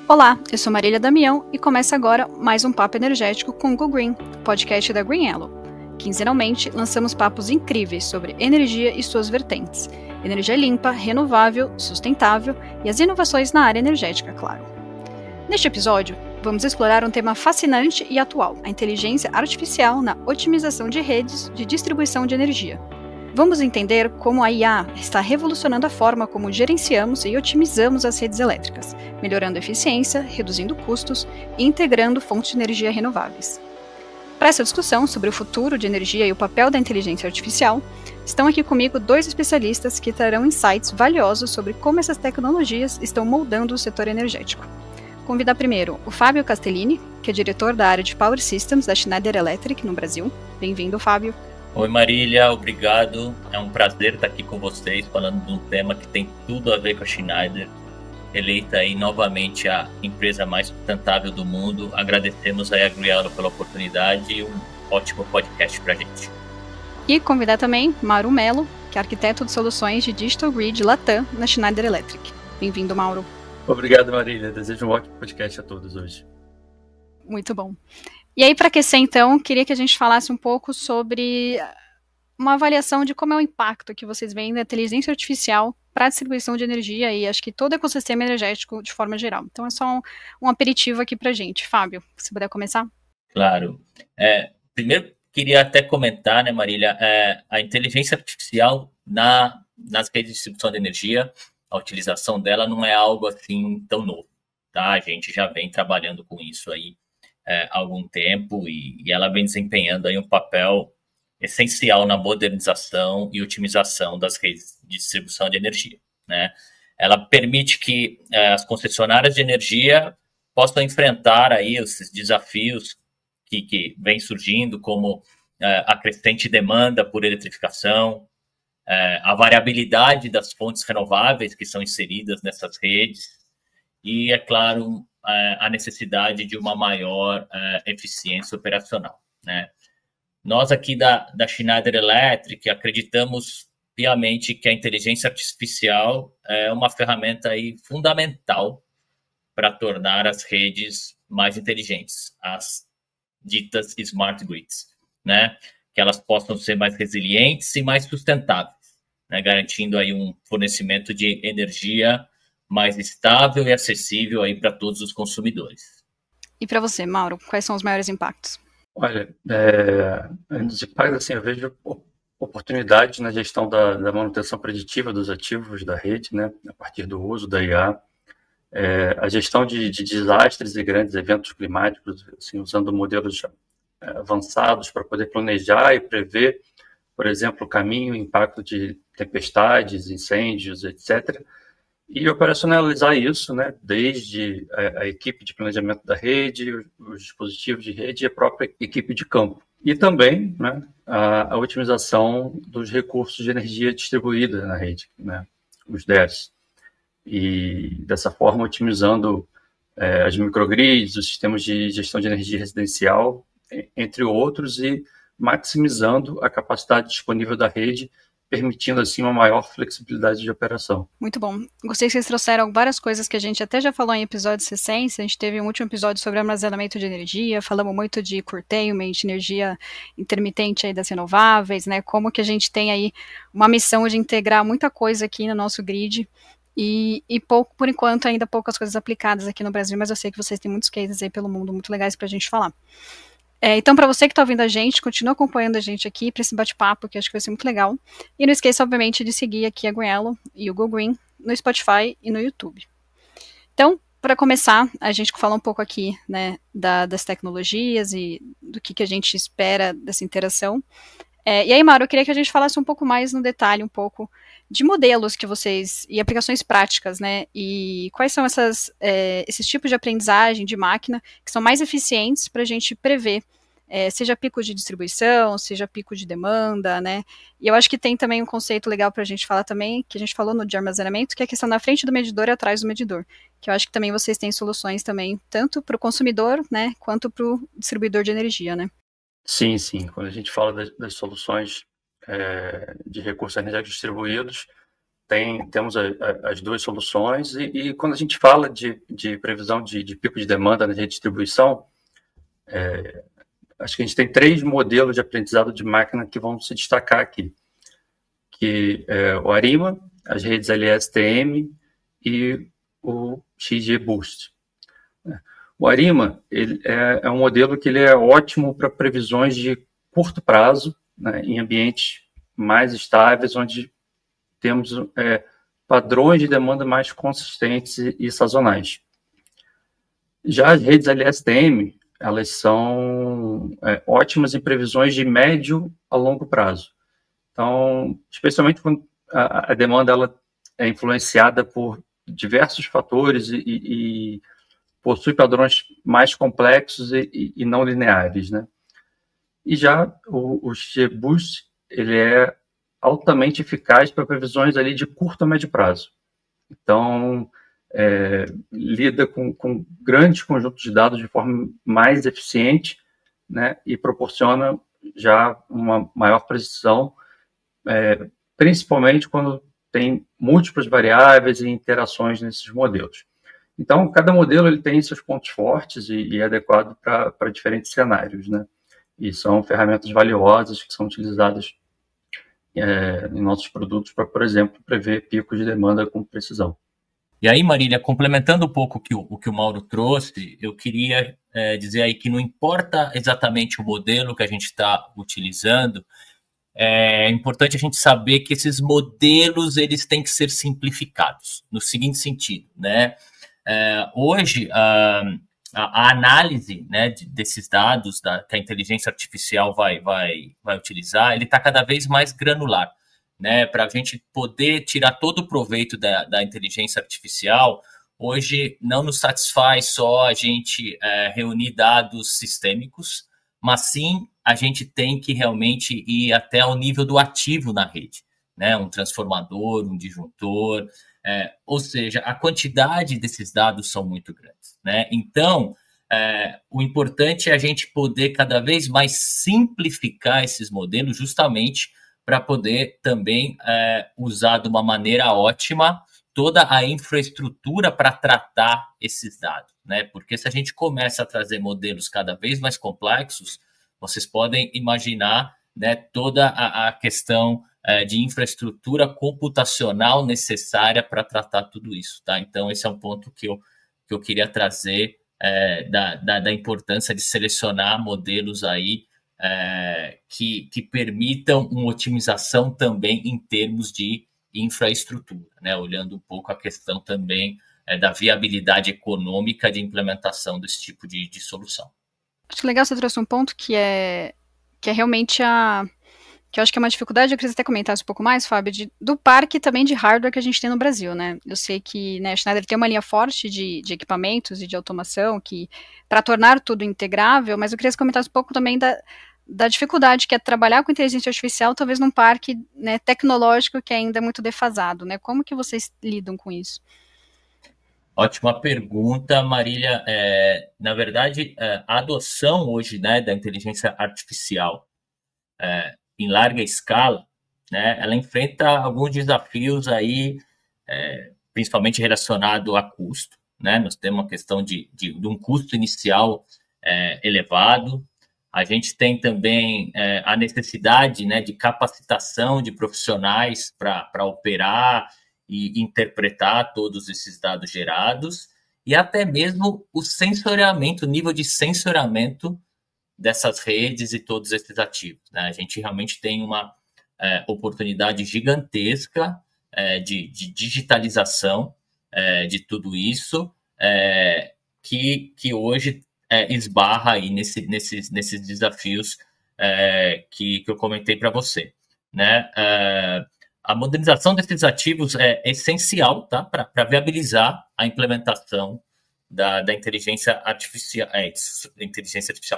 Olá, eu sou Marília Damião e começa agora mais um Papo Energético com o Go Green, podcast da Green Yellow. Quinzenalmente, lançamos papos incríveis sobre energia e suas vertentes. Energia limpa, renovável, sustentável e as inovações na área energética, claro. Neste episódio, vamos explorar um tema fascinante e atual, a inteligência artificial na otimização de redes de distribuição de energia. Vamos entender como a IA está revolucionando a forma como gerenciamos e otimizamos as redes elétricas, melhorando a eficiência, reduzindo custos e integrando fontes de energia renováveis. Para essa discussão sobre o futuro de energia e o papel da inteligência artificial, estão aqui comigo dois especialistas que trarão insights valiosos sobre como essas tecnologias estão moldando o setor energético. Convidar primeiro o Fábio Castellini, que é diretor da área de Power Systems da Schneider Electric no Brasil. Bem-vindo, Fábio. Oi Marília, obrigado. É um prazer estar aqui com vocês falando de um tema que tem tudo a ver com a Schneider, eleita aí novamente a empresa mais sustentável do mundo. Agradecemos aí a Green Yellow pela oportunidade e um ótimo podcast para a gente. E convidar também Mauro Melo, que é arquiteto de soluções de Digital Grid Latam na Schneider Electric. Bem-vindo, Mauro. Obrigado, Marília. Desejo um ótimo podcast a todos hoje. Muito bom. E aí, para aquecer, então, queria que a gente falasse um pouco sobre uma avaliação de como é o impacto que vocês veem da inteligência artificial para a distribuição de energia e acho que todo o ecossistema energético de forma geral. Então, é só um aperitivo aqui para a gente. Fábio, se puder começar. Claro. Primeiro, queria até comentar, né, Marília, a inteligência artificial nas redes de distribuição de energia, a utilização dela não é algo assim tão novo, tá? A gente já vem trabalhando com isso aí há algum tempo e ela vem desempenhando aí um papel essencial na modernização e otimização das redes de distribuição de energia, né? Ela permite que as concessionárias de energia possam enfrentar aí esses desafios que vêm surgindo, como a crescente demanda por eletrificação, a variabilidade das fontes renováveis que são inseridas nessas redes e, é claro, a necessidade de uma maior eficiência operacional, né? Nós aqui da Schneider Electric acreditamos piamente que a inteligência artificial é uma ferramenta aí fundamental para tornar as redes mais inteligentes, as ditas smart grids, né? Que elas possam ser mais resilientes e mais sustentáveis, né? Garantindo aí um fornecimento de energia mais estável e acessível aí para todos os consumidores. E para você, Mauro, quais são os maiores impactos? Olha, os impactos, assim, eu vejo oportunidades na gestão da manutenção preditiva dos ativos da rede, né, a partir do uso da IA, a gestão de desastres e grandes eventos climáticos, assim, usando modelos avançados para poder planejar e prever, por exemplo, o caminho e impacto de tempestades, incêndios, etc., e operacionalizar isso, né, desde a equipe de planejamento da rede, os dispositivos de rede e a própria equipe de campo. E também, né, a otimização dos recursos de energia distribuída na rede, né, os DERs. E dessa forma, otimizando as microgrids, os sistemas de gestão de energia residencial, entre outros, e maximizando a capacidade disponível da rede, permitindo, assim, uma maior flexibilidade de operação. Muito bom. Gostei que vocês trouxeram várias coisas que a gente até já falou em episódios recentes. A gente teve um último episódio sobre armazenamento de energia, falamos muito de curtailment, energia intermitente aí das renováveis, né? Como que a gente tem aí uma missão de integrar muita coisa aqui no nosso grid e pouco, por enquanto, ainda poucas coisas aplicadas aqui no Brasil, mas eu sei que vocês têm muitos cases aí pelo mundo muito legais pra gente falar. Então, para você que está ouvindo a gente, continua acompanhando a gente aqui para esse bate-papo, que acho que vai ser muito legal. E não esqueça, obviamente, de seguir aqui a Green Yellow e o Go Green no Spotify e no YouTube. Então, para começar, a gente fala um pouco aqui, né, das tecnologias e do que a gente espera dessa interação. E aí, Mauro, eu queria que a gente falasse um pouco mais no detalhe, um pouco de modelos que vocês, e aplicações práticas, né, e quais são esses tipos de aprendizagem de máquina que são mais eficientes para a gente prever, seja pico de distribuição, seja pico de demanda, né, e eu acho que tem também um conceito legal para a gente falar também, que a gente falou no de armazenamento, que é a questão na frente do medidor e atrás do medidor, que eu acho que também vocês têm soluções também, tanto para o consumidor, né, quanto para o distribuidor de energia, né. Sim, sim. Quando a gente fala das soluções de recursos energéticos distribuídos, temos as duas soluções, e quando a gente fala de previsão de pico de demanda na redistribuição, acho que a gente tem 3 modelos de aprendizado de máquina que vão se destacar aqui, que é o ARIMA, as redes LSTM e o XGBoost. O ARIMA ele é um modelo que ele é ótimo para previsões de curto prazo, né, em ambientes mais estáveis, onde temos padrões de demanda mais consistentes e sazonais. Já as redes LSTM, elas são ótimas em previsões de médio a longo prazo. Então, especialmente quando a demanda ela é influenciada por diversos fatores e possui padrões mais complexos e não lineares, né? E já o XGBoost, ele é altamente eficaz para previsões ali de curto a médio prazo. Então, lida com grandes conjuntos de dados de forma mais eficiente, né, e proporciona já uma maior precisão, principalmente quando tem múltiplas variáveis e interações nesses modelos. Então, cada modelo ele tem seus pontos fortes e é adequado para diferentes cenários, né? E são ferramentas valiosas que são utilizadas em nossos produtos para, por exemplo, prever picos de demanda com precisão. E aí, Marília, complementando um pouco o que o Mauro trouxe, eu queria dizer aí que não importa exatamente o modelo que a gente está utilizando, é importante a gente saber que esses modelos eles têm que ser simplificados, no seguinte sentido, né? Hoje, a análise, né, desses dados que a inteligência artificial vai utilizar, ele está cada vez mais granular, né, para a gente poder tirar todo o proveito da inteligência artificial. Hoje não nos satisfaz só a gente reunir dados sistêmicos, mas sim a gente tem que realmente ir até o nível do ativo na rede, né, um transformador, um disjuntor, ou seja, a quantidade desses dados são muito grandes, né? Então, o importante é a gente poder cada vez mais simplificar esses modelos justamente para poder também usar de uma maneira ótima toda a infraestrutura para tratar esses dados, né? Porque se a gente começa a trazer modelos cada vez mais complexos, vocês podem imaginar, né, toda a questão de infraestrutura computacional necessária para tratar tudo isso, tá? Então, esse é um ponto que eu queria trazer da importância de selecionar modelos aí que permitam uma otimização também em termos de infraestrutura, né? Olhando um pouco a questão também da viabilidade econômica de implementação desse tipo de solução. Acho legal você trouxe um ponto que é realmente que eu acho que é uma dificuldade, eu queria até comentar um pouco mais, Fábio, do parque também de hardware que a gente tem no Brasil, né? Eu sei que, né, a Schneider tem uma linha forte de equipamentos e de automação para tornar tudo integrável, mas eu queria comentar um pouco também da dificuldade que é trabalhar com inteligência artificial, talvez num parque, né, tecnológico que ainda é muito defasado, né? Como que vocês lidam com isso? Ótima pergunta, Marília. Na verdade, a adoção hoje, né, da inteligência artificial em larga escala, né, ela enfrenta alguns desafios aí, principalmente relacionado a custo, né? Nós temos uma questão de um custo inicial elevado. A gente tem também a necessidade, né, de capacitação de profissionais para operar e interpretar todos esses dados gerados, e até mesmo o sensoriamento, o nível de sensoriamento dessas redes e todos esses ativos, né? A gente realmente tem uma oportunidade gigantesca de digitalização de tudo isso, que hoje esbarra aí nesses desafios que eu comentei para você, né? A modernização desses ativos é essencial, tá, para viabilizar a implementação da inteligência artificial,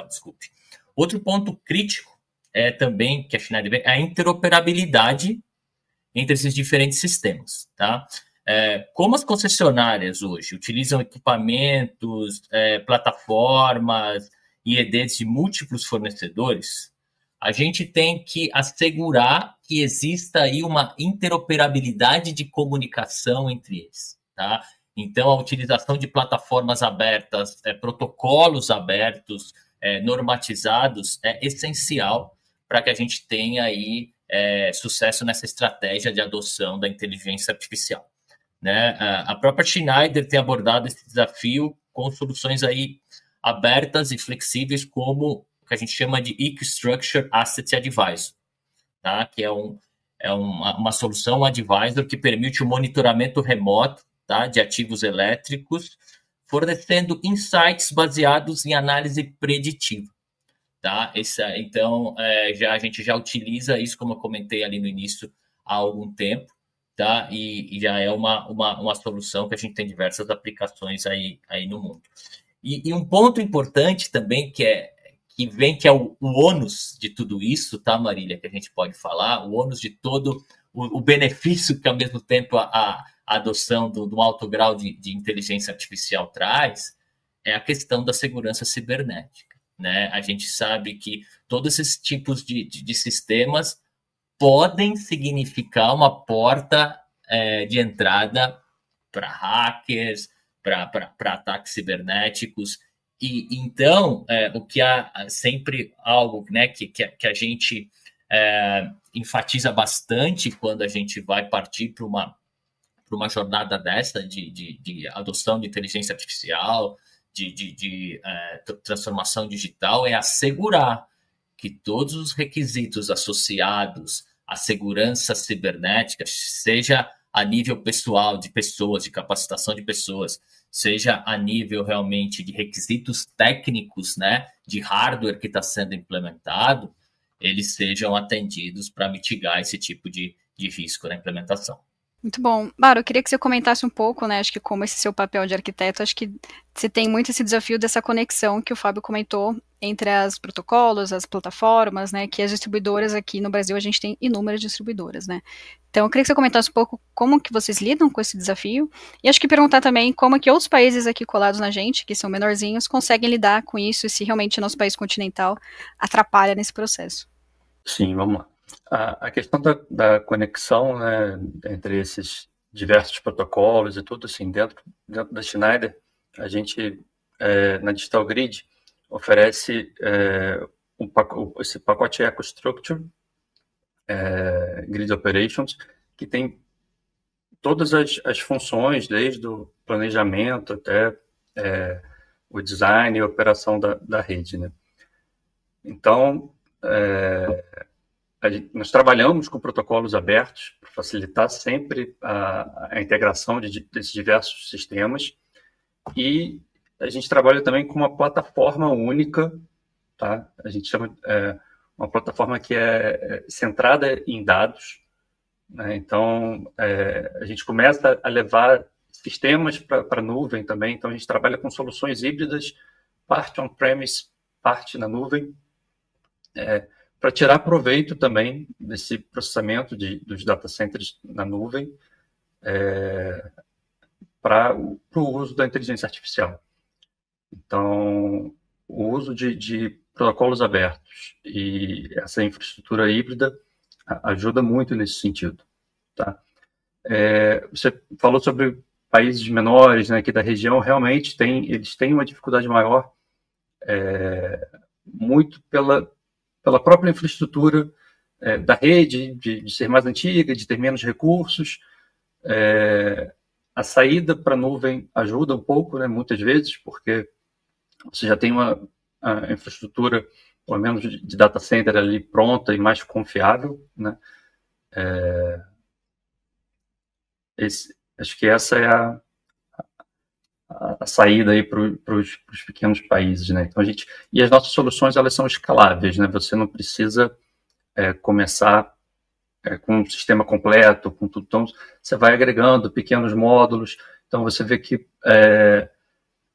desculpe. Outro ponto crítico também que a Schneider vê é a interoperabilidade entre esses diferentes sistemas, tá? Como as concessionárias hoje utilizam equipamentos, plataformas e IEDs de múltiplos fornecedores, a gente tem que assegurar que exista aí uma interoperabilidade de comunicação entre eles, tá? Então, a utilização de plataformas abertas, protocolos abertos, normatizados, é essencial para que a gente tenha aí sucesso nessa estratégia de adoção da inteligência artificial, né? A própria Schneider tem abordado esse desafio com soluções aí abertas e flexíveis, como o que a gente chama de EcoStruxure Asset Advisor, tá? Que é uma solução advisor que permite o monitoramento remoto, tá, de ativos elétricos, fornecendo insights baseados em análise preditiva. Tá? Então, a gente já utiliza isso, como eu comentei ali no início, há algum tempo, tá? E já é uma solução que a gente tem diversas aplicações aí no mundo. E um ponto importante também que é o ônus de tudo isso, tá, Marília, que a gente pode falar, o ônus de todo o benefício que, ao mesmo tempo, a adoção do alto grau de inteligência artificial traz, é a questão da segurança cibernética, né? A gente sabe que todos esses tipos de sistemas podem significar uma porta de entrada para hackers, para ataques cibernéticos. E então, o que há sempre algo, né, que a gente enfatiza bastante quando a gente vai partir para uma jornada dessa de adoção de inteligência artificial, de transformação digital, é assegurar que todos os requisitos associados à segurança cibernética, seja a nível pessoal de pessoas, de capacitação de pessoas, seja a nível realmente de requisitos técnicos, né, de hardware que está sendo implementado, eles sejam atendidos para mitigar esse tipo de risco na implementação. Muito bom. Baro, eu queria que você comentasse um pouco, né, acho que como esse seu papel de arquiteto, acho que você tem muito esse desafio dessa conexão que o Fábio comentou entre os protocolos, as plataformas, né, que as distribuidoras aqui no Brasil, a gente tem inúmeras distribuidoras, né. Então, eu queria que você comentasse um pouco como que vocês lidam com esse desafio, e acho que perguntar também como que outros países aqui colados na gente, que são menorzinhos, conseguem lidar com isso e se realmente nosso país continental atrapalha nesse processo. Sim, vamos lá. A questão da conexão, né, entre esses diversos protocolos e tudo, assim, dentro da Schneider, a gente, na Digital Grid, oferece esse pacote EcoStruxure, Grid Operations, que tem todas as funções, desde o planejamento até o design e a operação da rede, né? Então, nós trabalhamos com protocolos abertos para facilitar sempre a integração desses diversos sistemas, e a gente trabalha também com uma plataforma única, tá? A gente chama uma plataforma que é centrada em dados, né? Então, a gente começa a levar sistemas para a nuvem também. Então, a gente trabalha com soluções híbridas, parte on-premise, parte na nuvem, para tirar proveito também desse processamento dos data centers na nuvem para o uso da inteligência artificial. Então, o uso de protocolos abertos e essa infraestrutura híbrida ajuda muito nesse sentido, tá? Você falou sobre países menores, né, aqui da região, realmente eles têm uma dificuldade maior, muito pela própria infraestrutura da rede, de ser mais antiga, de ter menos recursos. A saída para a nuvem ajuda um pouco, né, muitas vezes, porque você já tem uma infraestrutura, pelo menos de data center ali pronta e mais confiável, né? Acho que essa é a saída aí para os pequenos países, né? Então e as nossas soluções, elas são escaláveis, né? Você não precisa começar com um sistema completo, com tudo. Então, você vai agregando pequenos módulos. Então, você vê que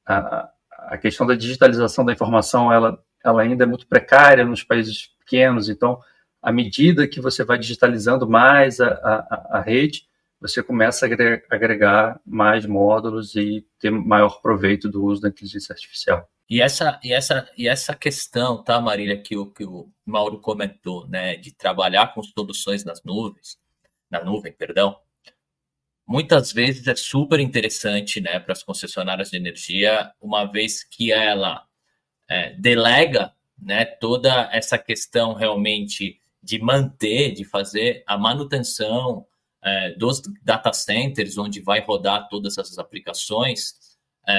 a questão da digitalização da informação, ela ainda é muito precária nos países pequenos. Então, à medida que você vai digitalizando mais a rede, você começa a agregar mais módulos e ter maior proveito do uso da inteligência artificial. essa questão, tá, Marília, que o Mauro comentou, né, de trabalhar com soluções na nuvem, perdão, muitas vezes é super interessante, né, para as concessionárias de energia, uma vez que ela delega, né, toda essa questão realmente de manter, de fazer a manutenção dos data centers, onde vai rodar todas essas aplicações,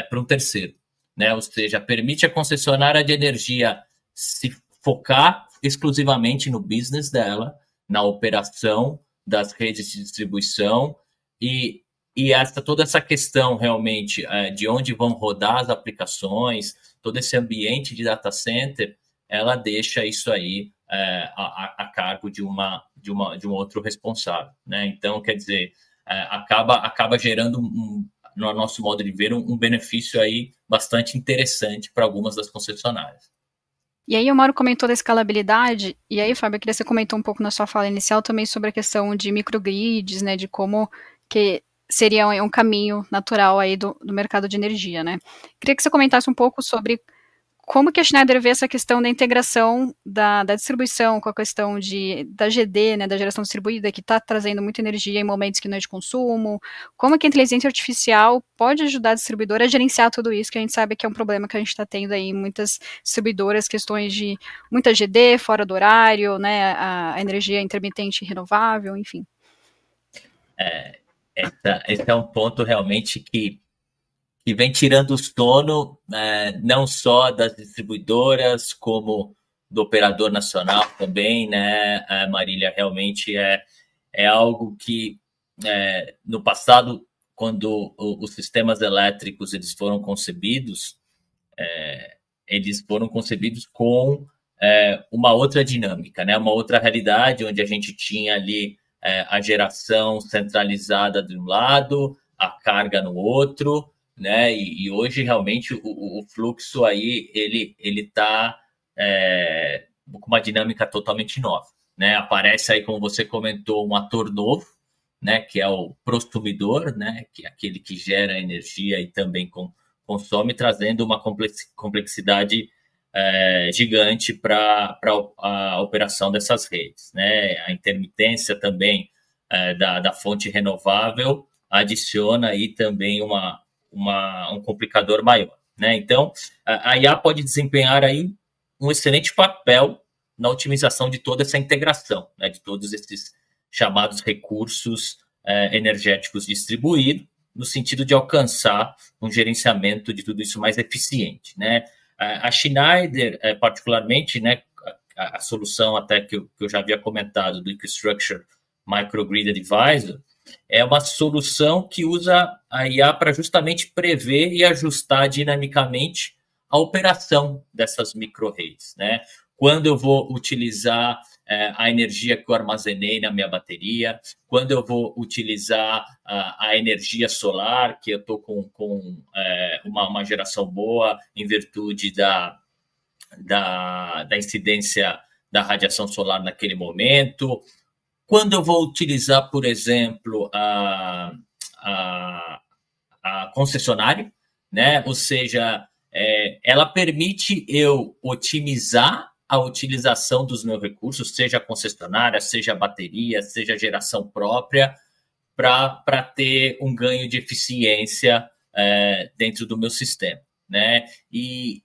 para um terceiro, né? Ou seja, permite a concessionária de energia se focar exclusivamente no business dela, na operação das redes de distribuição e toda essa questão realmente de onde vão rodar as aplicações, todo esse ambiente de data center, ela deixa isso aí a cargo de um outro responsável, né? Então, quer dizer, acaba gerando, no nosso modo de ver, um benefício aí bastante interessante para algumas das concessionárias. E aí o Mauro comentou da escalabilidade, e aí, Fábio, eu queria que você comentou um pouco na sua fala inicial também sobre a questão de microgrids, né, de como que seria um caminho natural aí do mercado de energia, né? Queria que você comentasse um pouco sobre como que a Schneider vê essa questão da integração da distribuição com a questão da GD, né, da geração distribuída, que está trazendo muita energia em momentos que não é de consumo, como que a inteligência artificial pode ajudar a distribuidora a gerenciar tudo isso, que a gente sabe que é um problema que a gente está tendo aí em muitas distribuidoras, questões de muita GD fora do horário, né, a energia intermitente renovável, enfim. Esse é um ponto realmente que vem tirando o sono, não só das distribuidoras, como do operador nacional também, né, Marília? Realmente é algo que, no passado, quando os sistemas elétricos eles foram concebidos com uma outra dinâmica, né, uma outra realidade, onde a gente tinha ali a geração centralizada de um lado, a carga no outro, né? E hoje realmente o fluxo aí ele está com uma dinâmica totalmente nova, né? Aparece aí, como você comentou, um ator novo, né? Que é o prosumidor, né? Que é aquele que gera energia e também consome, trazendo uma complexidade gigante para a operação dessas redes, né? A intermitência também da fonte renovável adiciona aí também um complicador maior, né? Então, a IA pode desempenhar aí um excelente papel na otimização de toda essa integração, né, de todos esses chamados recursos energéticos distribuídos, no sentido de alcançar um gerenciamento de tudo isso mais eficiente, né? A Schneider, particularmente, né, a solução até que eu já havia comentado do EcoStruxure Microgrid Advisor, é uma solução que usa a IA para justamente prever e ajustar dinamicamente a operação dessas micro-redes, né? Quando eu vou utilizar a energia que eu armazenei na minha bateria, quando eu vou utilizar a energia solar, que eu estou com uma geração boa em virtude da incidência da radiação solar naquele momento. Quando eu vou utilizar, por exemplo, a concessionária, né? Ou seja, ela permite eu otimizar a utilização dos meus recursos, seja a concessionária, seja a bateria, seja a geração própria, para ter um ganho de eficiência dentro do meu sistema, né? E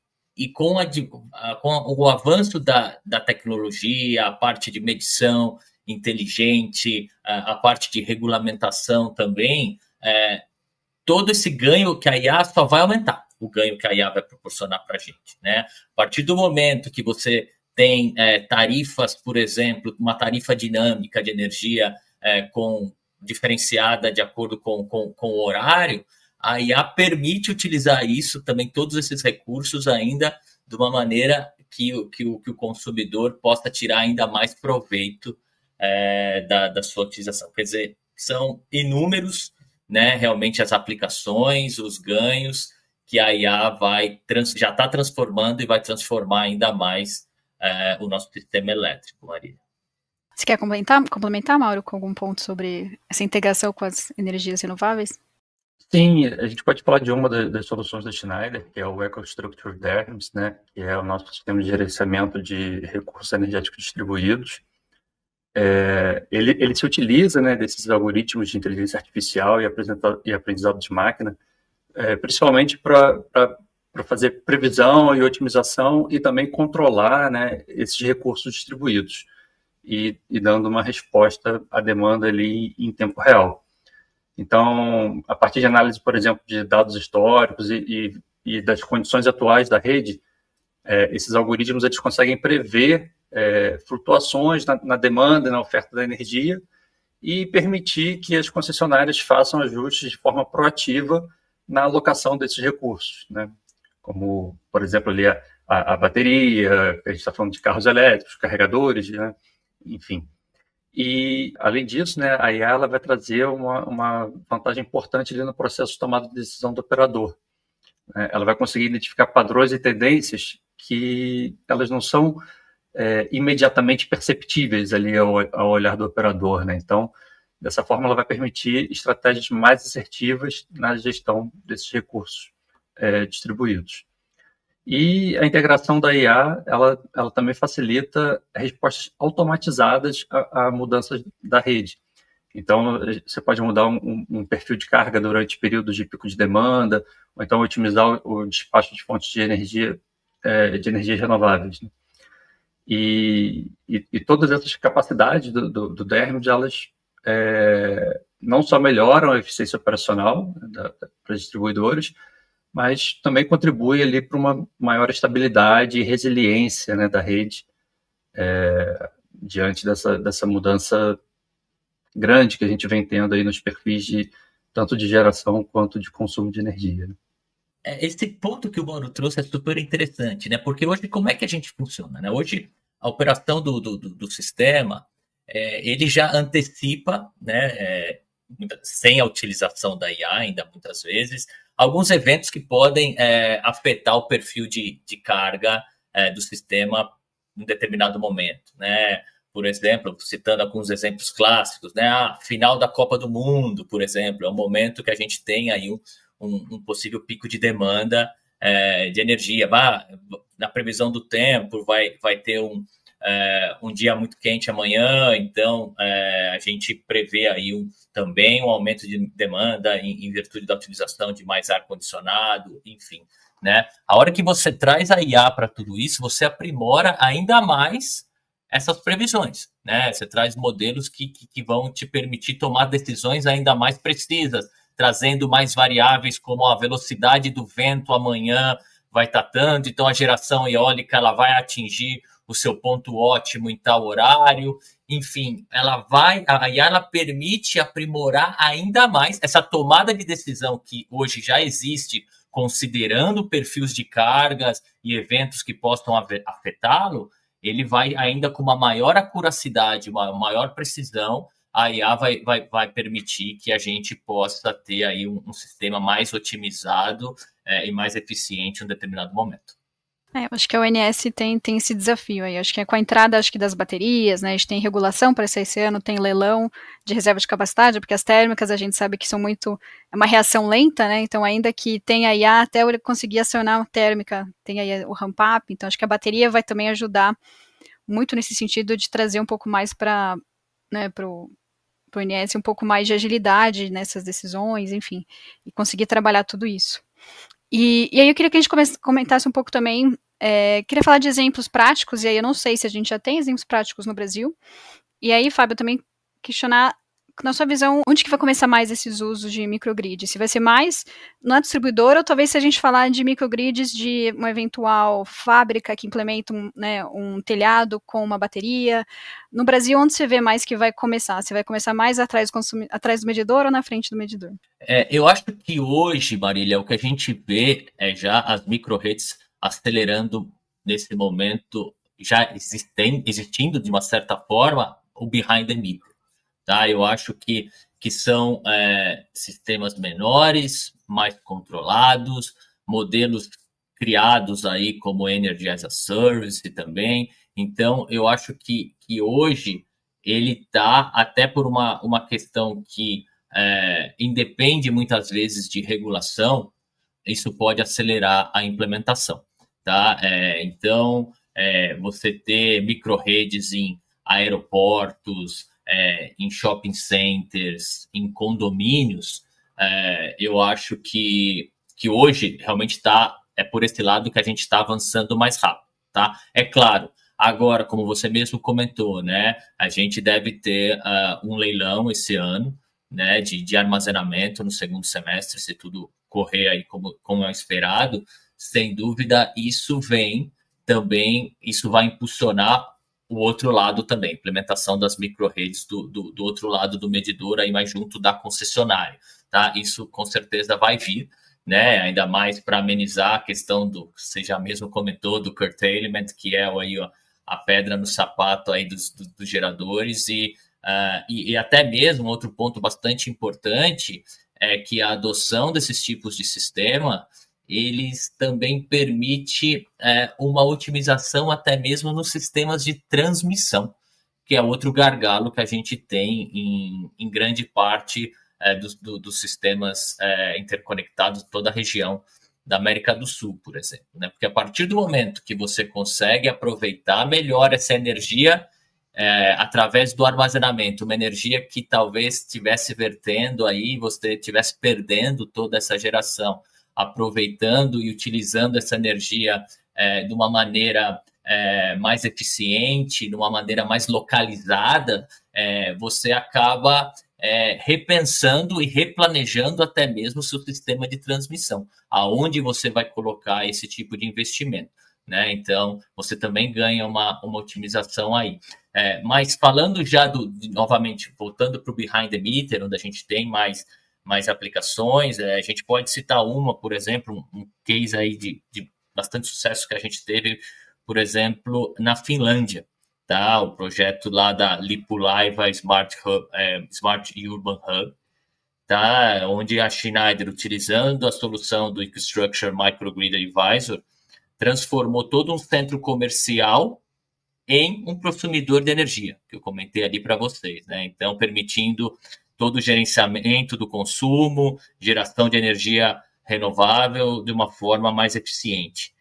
com o avanço da tecnologia, a parte de medição inteligente, a parte de regulamentação também, todo esse ganho que a IA só vai aumentar, o ganho que a IA vai proporcionar para a gente, né? A partir do momento que você tem tarifas, por exemplo, uma tarifa dinâmica de energia diferenciada de acordo com o horário, a IA permite utilizar isso, também todos esses recursos ainda de uma maneira que o consumidor possa tirar ainda mais proveito da sua utilização. Quer dizer, são inúmeros, né, realmente as aplicações, os ganhos que a IA já está transformando e vai transformar ainda mais o nosso sistema elétrico, Maria. Você quer complementar, Mauro, com algum ponto sobre essa integração com as energias renováveis? Sim, a gente pode falar de uma das soluções da Schneider, que é o EcoStruxure DERMS, né, que é o nosso sistema de gerenciamento de recursos energéticos distribuídos. Ele se utiliza, né, desses algoritmos de inteligência artificial e aprendizado de máquina, principalmente para fazer previsão e otimização e também controlar, né, esses recursos distribuídos e dando uma resposta à demanda ali em tempo real. Então, a partir de análise, por exemplo, de dados históricos e das condições atuais da rede, esses algoritmos eles conseguem prever flutuações na demanda e na oferta da energia e permitir que as concessionárias façam ajustes de forma proativa na alocação desses recursos, né? Como, por exemplo, ali a bateria, a gente está falando de carros elétricos, carregadores, né? Enfim. E, além disso, né, a IA ela vai trazer uma vantagem importante ali no processo de tomada de decisão do operador. Ela vai conseguir identificar padrões e tendências que elas não são imediatamente perceptíveis ali ao olhar do operador, né? Então, dessa forma, ela vai permitir estratégias mais assertivas na gestão desses recursos distribuídos. E a integração da IA, ela também facilita respostas automatizadas a mudanças da rede. Então, você pode mudar um perfil de carga durante períodos de pico de demanda, ou então otimizar o despacho de fontes de energias renováveis, né? E todas essas capacidades do DERMS, elas não só melhoram a eficiência operacional, né, para os distribuidores, mas também contribui ali para uma maior estabilidade e resiliência, né, da rede diante dessa mudança grande que a gente vem tendo aí nos perfis tanto de geração quanto de consumo de energia, né? Esse ponto que o Mauro trouxe é super interessante, né? Porque hoje, como é que a gente funciona, né? Hoje, a operação do sistema, ele já antecipa, né? Sem a utilização da IA, ainda muitas vezes, alguns eventos que podem afetar o perfil de carga do sistema em determinado momento, né? Por exemplo, citando alguns exemplos clássicos, né? A final da Copa do Mundo, por exemplo, é um momento que a gente tem aí um possível pico de demanda de energia. Na previsão do tempo, vai ter um dia muito quente amanhã, então a gente prevê aí também um aumento de demanda em virtude da utilização de mais ar-condicionado, enfim, né? A hora que você traz a IA para tudo isso, você aprimora ainda mais essas previsões, né? Você traz modelos que vão te permitir tomar decisões ainda mais precisas, trazendo mais variáveis como a velocidade do vento amanhã vai estar tanto, então a geração eólica ela vai atingir o seu ponto ótimo em tal horário, enfim, a IA ela permite aprimorar ainda mais essa tomada de decisão que hoje já existe, considerando perfis de cargas e eventos que possam afetá-lo. Ele vai ainda com uma maior acuracidade, uma maior precisão, a IA vai permitir que a gente possa ter aí um sistema mais otimizado e mais eficiente em um determinado momento. Eu acho que a ONS tem esse desafio aí, acho que com a entrada das baterias, né, a gente tem regulação para esse ano, tem leilão de reserva de capacidade, porque as térmicas a gente sabe que são é uma reação lenta, né, então ainda que tenha IA, até ele conseguir acionar a térmica, tem aí o ramp-up, então acho que a bateria vai também ajudar muito nesse sentido de trazer um pouco mais para, né, pro ONS um pouco mais de agilidade nessas decisões, enfim, e conseguir trabalhar tudo isso. E aí eu queria que a gente comentasse um pouco também, queria falar de exemplos práticos, e aí eu não sei se a gente já tem exemplos práticos no Brasil, e aí, Fábio, também questionar, na sua visão, onde que vai começar mais esses usos de microgrid? Se vai ser mais na distribuidora, ou talvez se a gente falar de microgrids de uma eventual fábrica que implementa um telhado com uma bateria. No Brasil, onde você vê mais que vai começar? Você vai começar mais atrás do medidor ou na frente do medidor? Eu acho que hoje, Marília, o que a gente vê é já as microredes acelerando nesse momento, já existindo de uma certa forma o behind the meter. Tá? Eu acho que são sistemas menores, mais controlados, modelos criados aí como Energy as a Service também. Então, eu acho que hoje ele está, até por uma questão que independe muitas vezes de regulação, isso pode acelerar a implementação, tá? Então, você ter micro-redes em aeroportos, em shopping centers, em condomínios, eu acho que hoje realmente é por esse lado que a gente está avançando mais rápido, tá? É claro, agora, como você mesmo comentou, né, a gente deve ter um leilão esse ano, né, de armazenamento no segundo semestre, se tudo correr aí como é esperado. Sem dúvida, isso vai impulsionar o outro lado também, implementação das micro-redes do outro lado do medidor, aí mais junto da concessionária, tá? Isso com certeza vai vir, né? Ainda mais para amenizar a questão você já mesmo comentou, do curtailment, que é aí, a pedra no sapato aí dos geradores, e até mesmo outro ponto bastante importante é que a adoção desses tipos de sistema, eles também permite uma otimização até mesmo nos sistemas de transmissão, que é outro gargalo que a gente tem em grande parte dos sistemas interconectados de toda a região da América do Sul, por exemplo, né? Porque a partir do momento que você consegue aproveitar melhor essa energia através do armazenamento, uma energia que talvez estivesse vertendo aí, você estivesse perdendo toda essa geração, aproveitando e utilizando essa energia de uma maneira mais eficiente, de uma maneira mais localizada, você acaba repensando e replanejando até mesmo o seu sistema de transmissão, aonde você vai colocar esse tipo de investimento, né? Então, você também ganha uma otimização aí. Mas falando já novamente, voltando para o Behind the Meter, onde a gente tem mais aplicações, a gente pode citar por exemplo, um case aí de bastante sucesso que a gente teve, por exemplo, na Finlândia, tá? O projeto lá da Lippulaiva Smart Urban Hub, tá? Onde a Schneider, utilizando a solução do EcoStruxure Microgrid Advisor, transformou todo um centro comercial em um consumidor de energia, que eu comentei ali para vocês, né? Então, permitindo todo o gerenciamento do consumo, geração de energia renovável de uma forma mais eficiente.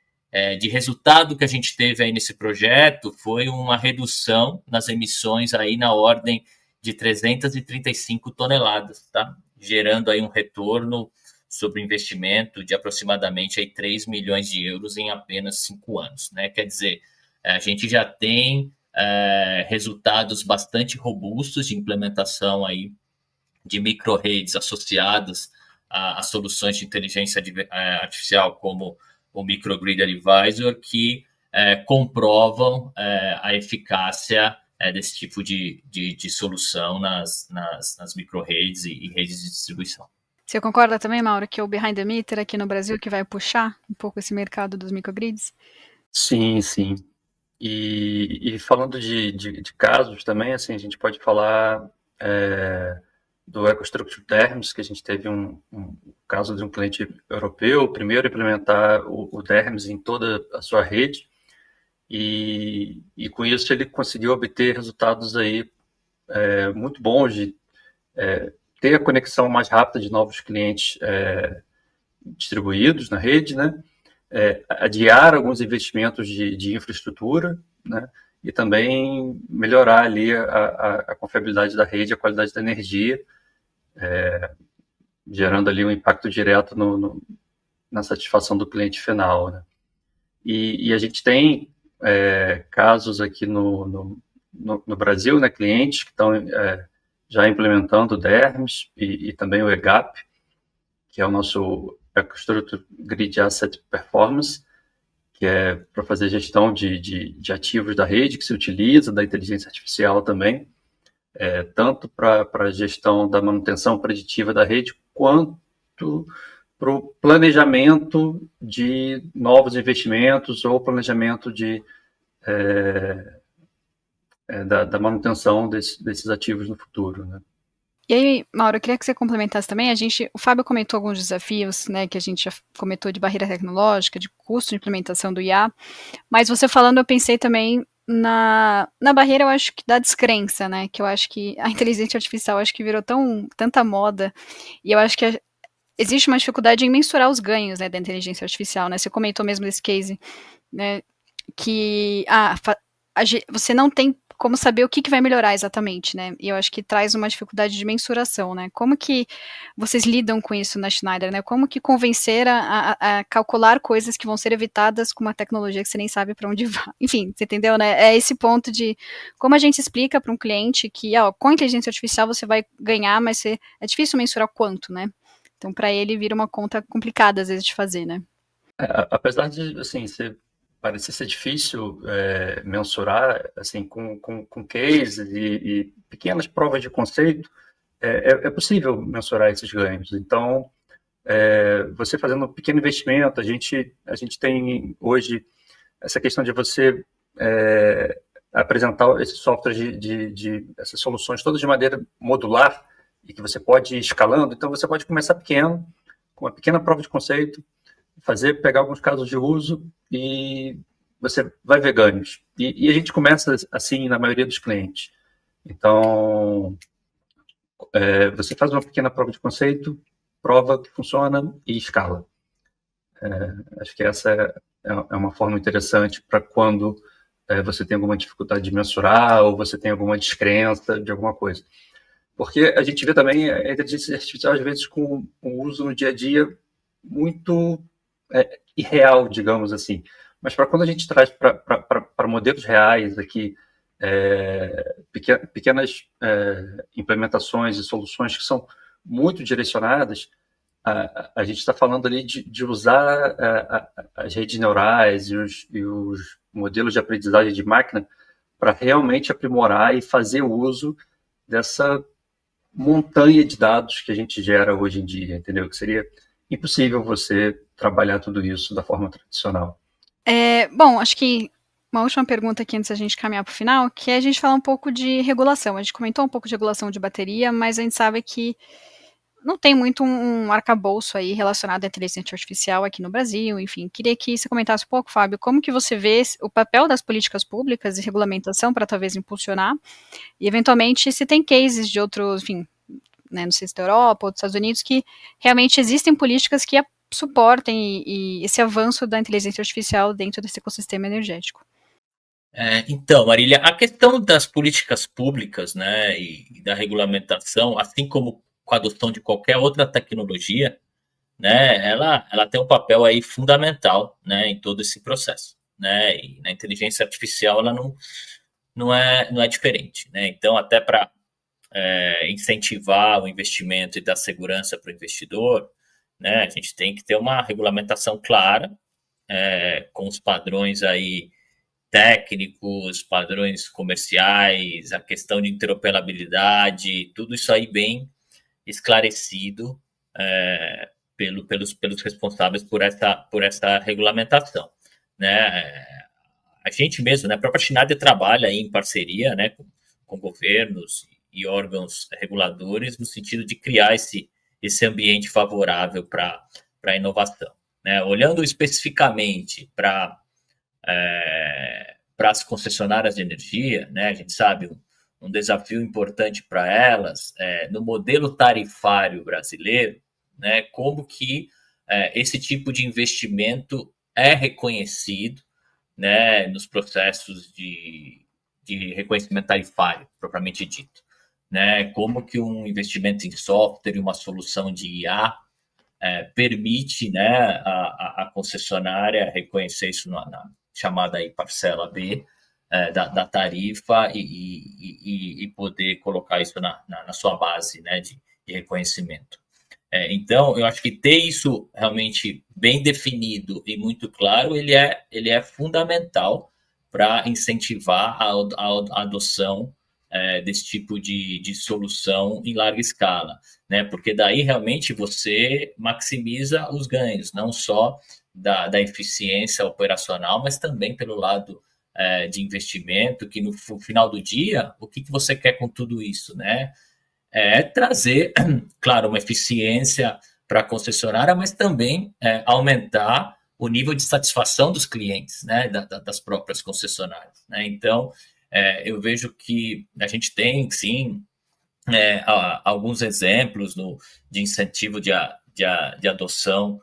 De resultado que a gente teve aí nesse projeto foi uma redução nas emissões aí na ordem de 335 toneladas, tá? Gerando aí um retorno sobre investimento de aproximadamente aí 3 milhões de euros em apenas 5 anos, né? Quer dizer, a gente já tem resultados bastante robustos de implementação aí de micro-redes associadas a soluções de inteligência artificial como o Microgrid Advisor, que comprovam a eficácia desse tipo de solução nas micro-redes e redes de distribuição. Você concorda também, Mauro, que é o Behind the Meter aqui no Brasil que vai puxar um pouco esse mercado dos microgrids? Sim, sim. E falando de casos também, assim, a gente pode falar do EcoStruxure DERMS, que a gente teve um caso de um cliente europeu, o primeiro a implementar o DERMS em toda a sua rede, e com isso ele conseguiu obter resultados aí muito bons de ter a conexão mais rápida de novos clientes distribuídos na rede, né? Adiar alguns investimentos de infraestrutura, né? E também melhorar ali a confiabilidade da rede, a qualidade da energia, gerando ali um impacto direto na satisfação do cliente final, né? E a gente tem casos aqui no Brasil, né, clientes que estão já implementando o DERMS e também o EGAP, que é o nosso EcoStruxure Grid Asset Performance, que é para fazer gestão de ativos da rede, que se utiliza da inteligência artificial também, tanto para a gestão da manutenção preditiva da rede, quanto para o planejamento de novos investimentos ou planejamento da manutenção desses ativos no futuro, né? E aí, Mauro, eu queria que você complementasse também. O Fábio comentou alguns desafios, né, que a gente já comentou de barreira tecnológica, de custo de implementação do IA, mas você falando, eu pensei também na barreira, eu acho que da descrença, né? Que eu acho que a inteligência artificial acho que virou tanta moda, e eu acho que existe uma dificuldade em mensurar os ganhos, né, da inteligência artificial, né? Você comentou mesmo desse case, né? Que você não tem como saber o que vai melhorar exatamente, né? E eu acho que traz uma dificuldade de mensuração, né? Como que vocês lidam com isso na Schneider, né? Como que convencer a calcular coisas que vão ser evitadas com uma tecnologia que você nem sabe para onde vai? Enfim, você entendeu, né? É esse ponto de como a gente explica para um cliente que, com inteligência artificial você vai ganhar, mas é difícil mensurar quanto, né? Então, para ele, vira uma conta complicada, às vezes, de fazer, né? Apesar de, assim, parecer ser difícil mensurar, assim, com cases e pequenas provas de conceito, é possível mensurar esses ganhos. Então, você fazendo um pequeno investimento, a gente tem hoje essa questão de você apresentar esses softwares, essas soluções todas de maneira modular, e que você pode ir escalando. Então, você pode começar pequeno, com uma pequena prova de conceito, pegar alguns casos de uso e você vai ver ganhos. E a gente começa assim na maioria dos clientes. Então, você faz uma pequena prova de conceito, prova que funciona e escala. Acho que essa é uma forma interessante para quando você tem alguma dificuldade de mensurar ou você tem alguma descrença de alguma coisa. Porque a gente vê também a inteligência artificial, às vezes, com um uso no dia a dia muito irreal, digamos assim. Mas para quando a gente traz para modelos reais aqui, pequenas implementações e soluções que são muito direcionadas, a gente está falando ali de usar as redes neurais e os modelos de aprendizagem de máquina para realmente aprimorar e fazer uso dessa montanha de dados que a gente gera hoje em dia, entendeu? Que seria impossível você trabalhar tudo isso da forma tradicional. Bom, acho que uma última pergunta aqui antes da gente caminhar para o final, que é a gente falar um pouco de regulação. A gente comentou um pouco de regulação de bateria, mas a gente sabe que não tem muito um arcabouço aí relacionado à inteligência artificial aqui no Brasil, enfim. Queria que você comentasse um pouco, Fábio, como que você vê o papel das políticas públicas e regulamentação para talvez impulsionar, e eventualmente se tem cases de outros, enfim, né, não sei se da Europa ou dos Estados Unidos, que realmente existem políticas que suportem e esse avanço da inteligência artificial dentro desse ecossistema energético. Então, Marília, a questão das políticas públicas, né, e da regulamentação, assim como com a adoção de qualquer outra tecnologia, né, ela tem um papel aí fundamental, né, em todo esse processo, né, e na inteligência artificial ela não é diferente, né, então até para incentivar o investimento e dar segurança para o investidor, né, a gente tem que ter uma regulamentação clara, com os padrões aí técnicos, padrões comerciais, a questão de interoperabilidade, tudo isso aí bem esclarecido pelos responsáveis por essa regulamentação, né? A gente mesmo, né, a própria Schneider trabalha aí em parceria, né, com governos e órgãos reguladores no sentido de criar esse ambiente favorável para a inovação, né? Olhando especificamente para as concessionárias de energia, né, a gente sabe um desafio importante para elas no modelo tarifário brasileiro, né, como que esse tipo de investimento é reconhecido, né, nos processos de reconhecimento tarifário, propriamente dito, né, como que um investimento em software e uma solução de IA permite, né, a concessionária reconhecer isso na chamada aí parcela B da tarifa e poder colocar isso na sua base, né, de reconhecimento. Então, eu acho que ter isso realmente bem definido e muito claro, ele é fundamental para incentivar a adoção desse tipo de solução em larga escala, né? Porque daí realmente você maximiza os ganhos, não só da eficiência operacional, mas também pelo lado de investimento, que no final do dia, o que você quer com tudo isso, né? Trazer, claro, uma eficiência para a concessionária, mas também aumentar o nível de satisfação dos clientes, né, das próprias concessionárias, né? Então, eu vejo que a gente tem, sim, alguns exemplos de incentivo de adoção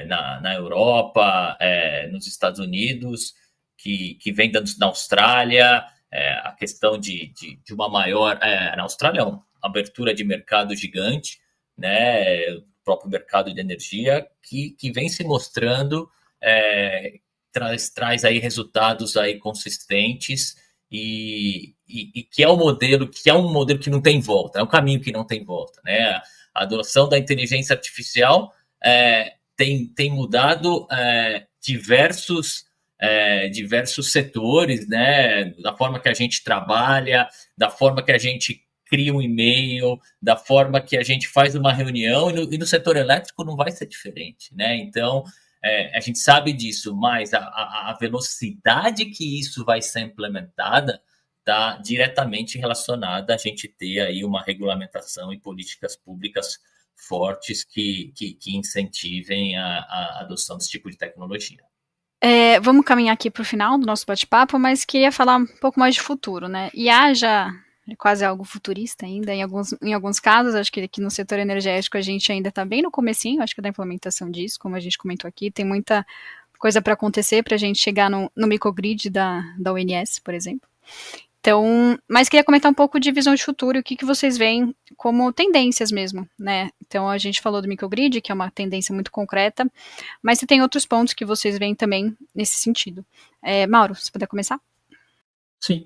na Europa, nos Estados Unidos, que vem na Austrália, a questão de uma maior... na Austrália é uma abertura de mercado gigante, né, o próprio mercado de energia, que vem se mostrando, traz aí resultados aí consistentes, e que é um modelo que não tem volta, é um caminho que não tem volta, né? A adoção da inteligência artificial tem mudado diversos setores, né? Da forma que a gente trabalha, da forma que a gente cria um e-mail, da forma que a gente faz uma reunião, e no setor elétrico não vai ser diferente, né? Então, a gente sabe disso, mas a velocidade que isso vai ser implementada está diretamente relacionada a gente ter aí uma regulamentação e políticas públicas fortes que incentivem a adoção desse tipo de tecnologia. Vamos caminhar aqui para o final do nosso bate-papo, mas queria falar um pouco mais de futuro, né? IA já é quase algo futurista ainda, em alguns casos, acho que aqui no setor energético a gente ainda está bem no comecinho, acho que da implementação disso, como a gente comentou aqui, tem muita coisa para acontecer para a gente chegar no microgrid da ONS, por exemplo. Então, mas queria comentar um pouco de visão de futuro e o que vocês veem como tendências mesmo, né? Então, a gente falou do microgrid, que é uma tendência muito concreta, mas se tem outros pontos que vocês veem também nesse sentido. Mauro, se puder começar? Sim,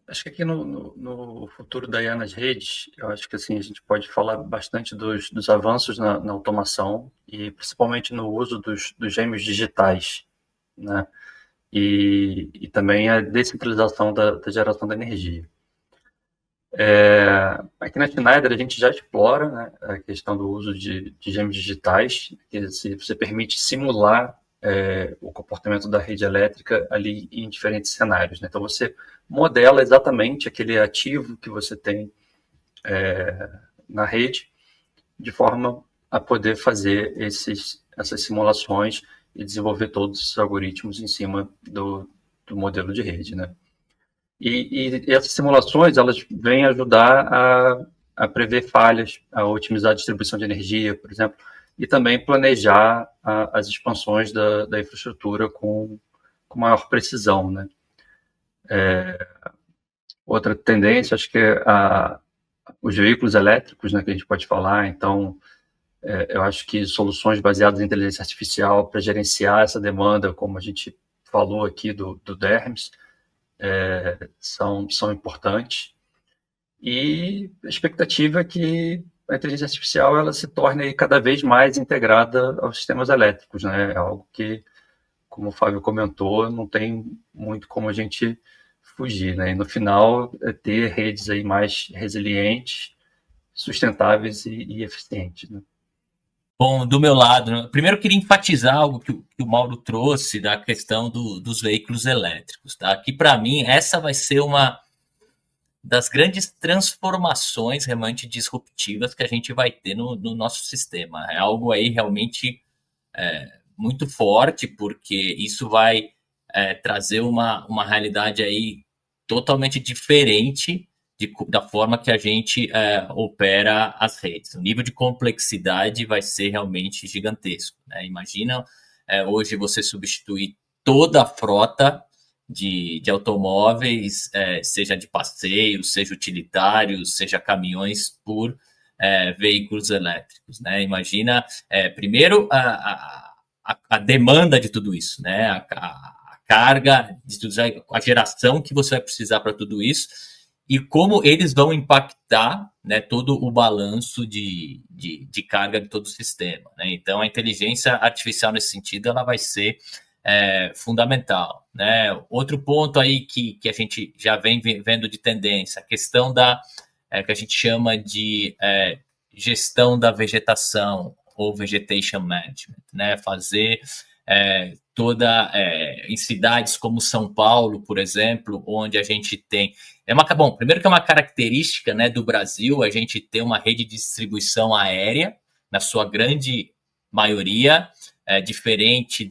acho que aqui no futuro da IA nas redes, eu acho que assim, a gente pode falar bastante dos avanços na automação e principalmente no uso dos gêmeos digitais, né? E também a descentralização da geração da energia. Aqui na Schneider a gente já explora, né, a questão do uso de gêmeos digitais, que você permite simular o comportamento da rede elétrica ali em diferentes cenários, né? Então você modela exatamente aquele ativo que você tem na rede, de forma a poder fazer essas simulações e desenvolver todos os algoritmos em cima do modelo de rede, né? E essas simulações, elas vêm ajudar a prever falhas, a otimizar a distribuição de energia, por exemplo, e também planejar as expansões da infraestrutura com maior precisão, né? Outra tendência, acho que é os veículos elétricos, né, que a gente pode falar. Então, eu acho que soluções baseadas em inteligência artificial para gerenciar essa demanda, como a gente falou aqui do DERMS, são importantes. E a expectativa é que a inteligência artificial ela se torne cada vez mais integrada aos sistemas elétricos, né? É algo que, como o Fábio comentou, não tem muito como a gente fugir, né? E no final, ter redes aí mais resilientes, sustentáveis e eficientes, né? Bom, do meu lado, né? Primeiro eu queria enfatizar algo que o Mauro trouxe da questão dos veículos elétricos, tá? Que para mim essa vai ser uma das grandes transformações realmente disruptivas que a gente vai ter no nosso sistema. É algo aí realmente muito forte, porque isso vai trazer uma realidade aí totalmente diferente da forma que a gente opera as redes. O nível de complexidade vai ser realmente gigantesco, né? Imagina hoje você substituir toda a frota de automóveis, seja de passeio, seja utilitários, seja caminhões, por veículos elétricos, né? Imagina, primeiro, a demanda de tudo isso, né? A carga, a geração que você vai precisar para tudo isso, e como eles vão impactar, né, todo o balanço de carga de todo o sistema, né? Então, a inteligência artificial, nesse sentido, ela vai ser fundamental, né? Outro ponto aí que a gente já vem vendo de tendência, a questão que a gente chama de gestão da vegetação, ou vegetation management, né? Fazer em cidades como São Paulo, por exemplo, onde a gente tem... Bom, primeiro que é uma característica, né, do Brasil, a gente ter uma rede de distribuição aérea, na sua grande maioria, diferente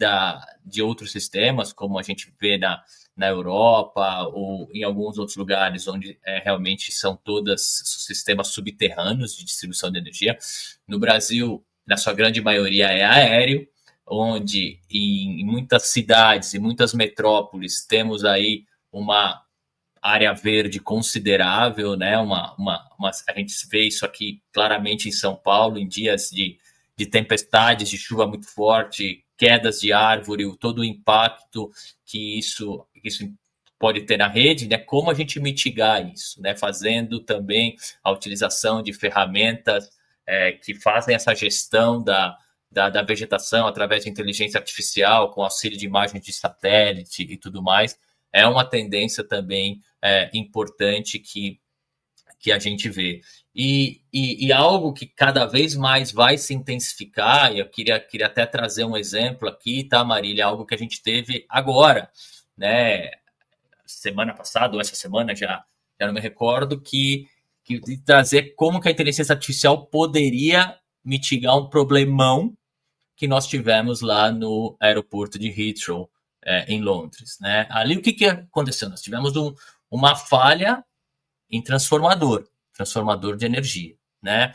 de outros sistemas, como a gente vê na Europa ou em alguns outros lugares onde realmente são todos sistemas subterrâneos de distribuição de energia. No Brasil, na sua grande maioria, é aéreo, onde em muitas cidades e muitas metrópoles temos aí uma área verde considerável, né? A gente vê isso aqui claramente em São Paulo, em dias de tempestades, de chuva muito forte, quedas de árvore, todo o impacto que isso pode ter na rede, né? Como a gente mitigar isso, né? Fazendo também a utilização de ferramentas que fazem essa gestão da vegetação através de inteligência artificial, com auxílio de imagens de satélite e tudo mais, é uma tendência também importante que a gente vê. E algo que cada vez mais vai se intensificar, e eu queria até trazer um exemplo aqui, tá, Marília? Algo que a gente teve agora, né? Semana passada, ou essa semana, já não me recordo, que trazer como que a inteligência artificial poderia mitigar um problemão que nós tivemos lá no aeroporto de Heathrow, em Londres, né? Ali o que aconteceu? Nós tivemos uma falha em transformador de energia, né?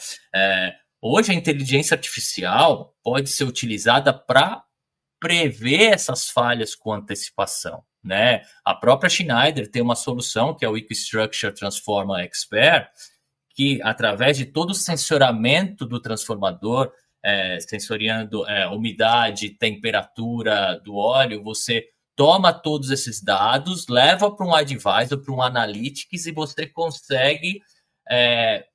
Hoje a inteligência artificial pode ser utilizada para prever essas falhas com antecipação, né? A própria Schneider tem uma solução que é o EquiStruxure Transformer Expert, que através de todo o sensoramento do transformador, sensoriando umidade, temperatura do óleo, você toma todos esses dados, leva para um advisor, para um analytics, e você consegue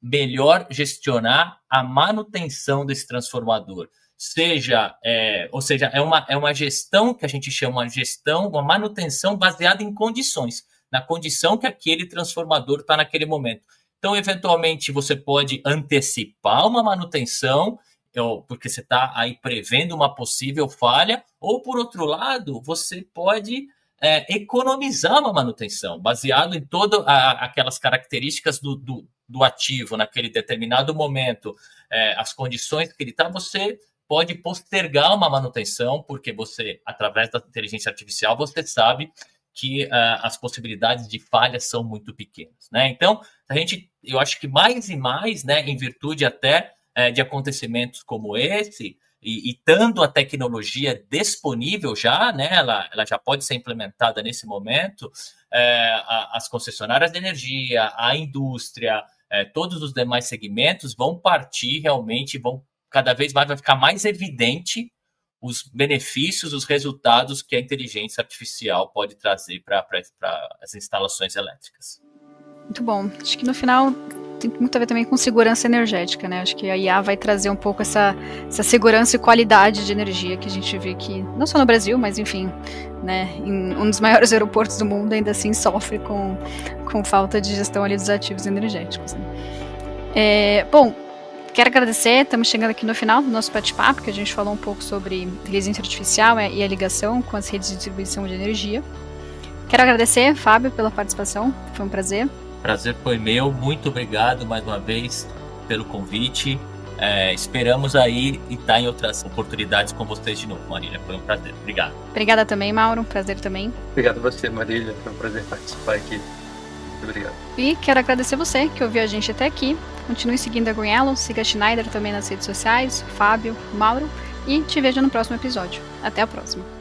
melhor gestionar a manutenção desse transformador. Ou seja, é uma gestão que a gente chama de uma manutenção baseada em condições, na condição que aquele transformador está naquele momento. Então, eventualmente, você pode antecipar uma manutenção, porque você está aí prevendo uma possível falha, ou, por outro lado, você pode economizar uma manutenção, baseado em todas aquelas características do ativo naquele determinado momento, as condições que ele está, você pode postergar uma manutenção, porque você, através da inteligência artificial, você sabe que as possibilidades de falhas são muito pequenas, né? Então, eu acho que mais e mais, né, em virtude até de acontecimentos como esse, e estando a tecnologia disponível já, né, ela já pode ser implementada nesse momento, as concessionárias de energia, a indústria, todos os demais segmentos vão partir realmente, cada vez mais vai ficar mais evidente os benefícios, os resultados que a inteligência artificial pode trazer para as instalações elétricas. Muito bom. Acho que no final tem muito a ver também com segurança energética, né? Acho que a IA vai trazer um pouco essa segurança e qualidade de energia que a gente vê que, não só no Brasil, mas enfim, né, em um dos maiores aeroportos do mundo ainda assim sofre com falta de gestão ali dos ativos energéticos, né? Bom, quero agradecer, estamos chegando aqui no final do nosso bate-papo, que a gente falou um pouco sobre inteligência artificial e a ligação com as redes de distribuição de energia. Quero agradecer, Fábio, pela participação, foi um prazer. Prazer foi meu, muito obrigado mais uma vez pelo convite. Esperamos aí estar em outras oportunidades com vocês de novo, Marília. Foi um prazer. Obrigado. Obrigada também, Mauro. Um prazer também. Obrigado a você, Marília. Foi um prazer participar aqui. Muito obrigado. E quero agradecer você que ouviu a gente até aqui. Continue seguindo a Green Yellow, siga a Schneider também nas redes sociais, Fábio, Mauro, e te vejo no próximo episódio. Até a próxima.